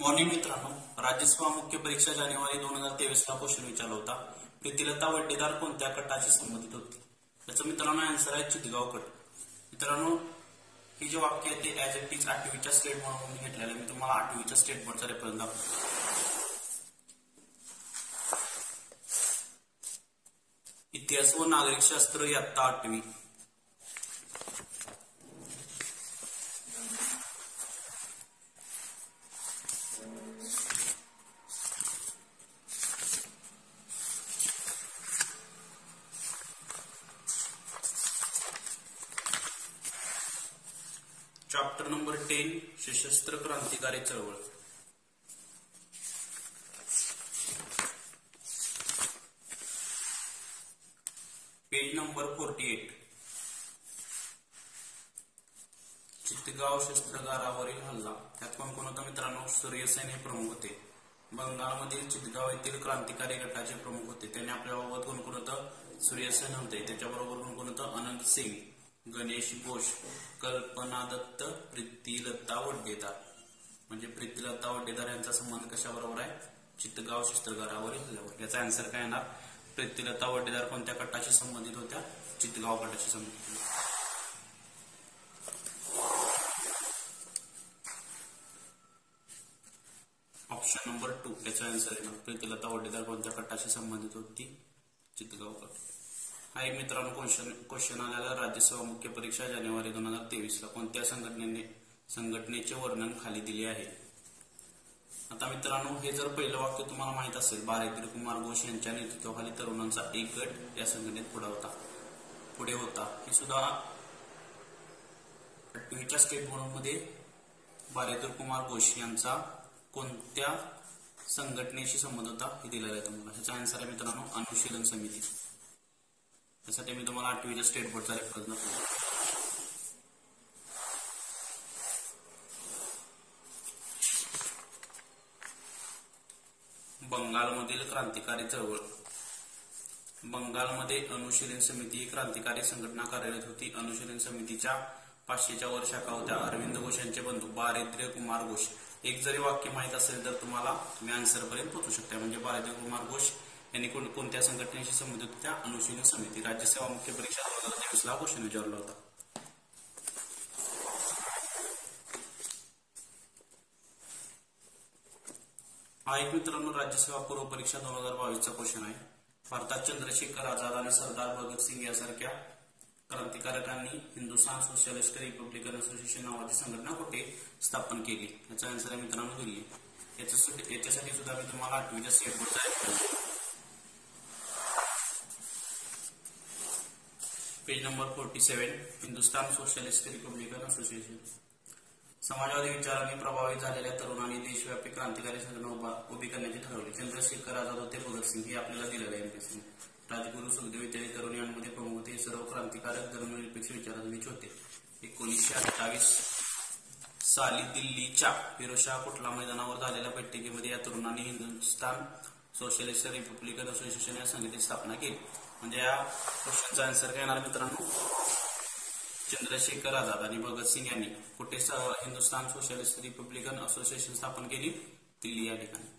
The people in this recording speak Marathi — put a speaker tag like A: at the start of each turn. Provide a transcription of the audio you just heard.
A: मॉर्निंग मित्रांनो, राज्यसभा मुख्य परीक्षा जानेवारी 2023 ला क्वेश्चन विचारला होता. प्रीतिलता वड्डेदार कोणत्या गटाशी संबंधित होती? त्याचं मित्रांनो आन्सर आहे चितगाव गट. मित्रांनो ही जे वाक्य आहे ते ऍज इट इज 8वीच्या स्टेट म्हणून घेतलेलं. मी तुम्हाला 8वीच्या स्टेट बोर्डचा रेफरन्स दाखवतो. इतिहास व नागरिकशास्त्र इयत्ता 8वी. चॅप्टर नंबर 10 सशस्त्र क्रांतिकारी चळवळ. Page number 48. चितगाव शस्त्रागारावरील हल्ला. त्यात कोण कोण होता मित्रांनो? सूर्यसेन हे प्रमुख होते. बंगालमधील चितगाव येथील क्रांतिकारी गटाचे प्रमुख होते. त्यांनी आपल्याबाबत कोण कोण होतं? सूर्यसेन होते. त्याच्याबरोबर कोण कोण होतं? अनंत सिंग, गणेश घोष, कल्पना दत्त, प्रीतिलता वड्डेदार. म्हणजे प्रीतिलता वड्डेदार यांचा संबंध कशाबरोबर आहे? चितगाव शस्त्रागारावरील हल्ल्यावर. याचा आन्सर काय येणार? प्रीतिलता वड्डेदार कोणत्या गटाशी संबंधित होत्या? चितगाव गटाशी संबंधित. ऑप्शन नंबर 2 याचा आन्सर येणार. प्रीतिलता वड्डेदार कोणत्या गटाशी संबंधित होती? चितगाव गट. हा एक मित्रांनो क्वेश्चन आलेला राज्यसभा मुख्य परीक्षा जानेवारी 2023 ला. कोणत्या संघटनेचे वर्णन खाली दिले आहे? आता मित्रांनो हे जर पहिलं वाक्य तुम्हाला माहित असेल, बारिंद्र कुमार घोष यांच्या नेतृत्वाखाली तरुणांचा एक गट या संघटनेत पुढे होता. हे सुद्धा 8वीच्या स्टेट बोर्ड मध्ये बारिंद्र कुमार घोष यांचा कोणत्या संघटनेशी संबंध होता हे दिलेलं आहे तुम्हाला. ह्याचा आन्सर आहे मित्रांनो अनुशीलन समिती. त्यासाठी मी तुम्हाला 8वीच्या स्टेट बोर्डचा रेफरन्स दाखवतो. बंगालमधील क्रांतिकारी चळवळ. बंगालमध्ये अनुशीलन समिती ही क्रांतिकारी संघटना कार्यरत होती. अनुशीलन समितीच्या 500च्या वर शाखा होत्या. अरविंद घोष यांचे बंधू बारिंद्र कुमार घोष. एक जरी वाक्य माहित असेल तर तुम्ही आन्सर पर्यंत पोहोचू शकता. म्हणजे बारिंद्र कुमार घोष यांनी कोणत्या संघटनेशी संबंधित होत्या? अनुशीलन समिती. राज्यसभा मुख्य परीक्षा 2023 ला क्वेश्चन विचारला होता. हा एक मित्रांनो राज्यसभा पूर्व परीक्षा 2022 चा क्वेश्चन आहे. भारतात चंद्रशेखर आझाद आणि सरदार भगतसिंग यासारख्या क्रांतिकारकांनी हिंदुस्थान सोशलिस्ट रिपब्लिकन असोसिएशन नावाची संघटना कुठे स्थापन केली? याचा आन्सर आहे मित्रांनो दिल्ली. याच्यासाठी सुद्धा मी तुम्हाला 8वीच्या स्टेट बोर्डचा reference. Page number 47. Hindustan socialist republican association. समाजवादी विचारांनी प्रभावित झालेल्या तरुणांनी देशव्यापी क्रांतिकारी संघटना उभी करण्याचे ठरवले. चंद्रशेखर आझाद होते, भगतसिंग हे आपल्याला दिलेलं आहे. राजगुरू, सुखदेव इत्यादी तरुण यांमध्ये प्रमुख होते. सर्व क्रांतिकारक धर्मनिरपेक्ष विचारांचे होते. 1928 साली दिल्लीच्या फिरोजशाह कोटला मैदानावर झालेल्या बैठकीमध्ये या तरुणांनी हिंदुस्थान सोशलिस्ट रिपब्लिकन असोसिएशन या संघटनेची स्थापना केली. म्हणजे या क्वेश्चनचा आन्सर काय येणार मित्रांनो? चंद्रशेखर आझाद आणि भगतसिंग यांनी कुठे हिंदुस्थान सोशलिस्ट रिपब्लिकन असोसिएशन स्थापन केली? दिल्ली या ठिकाणी.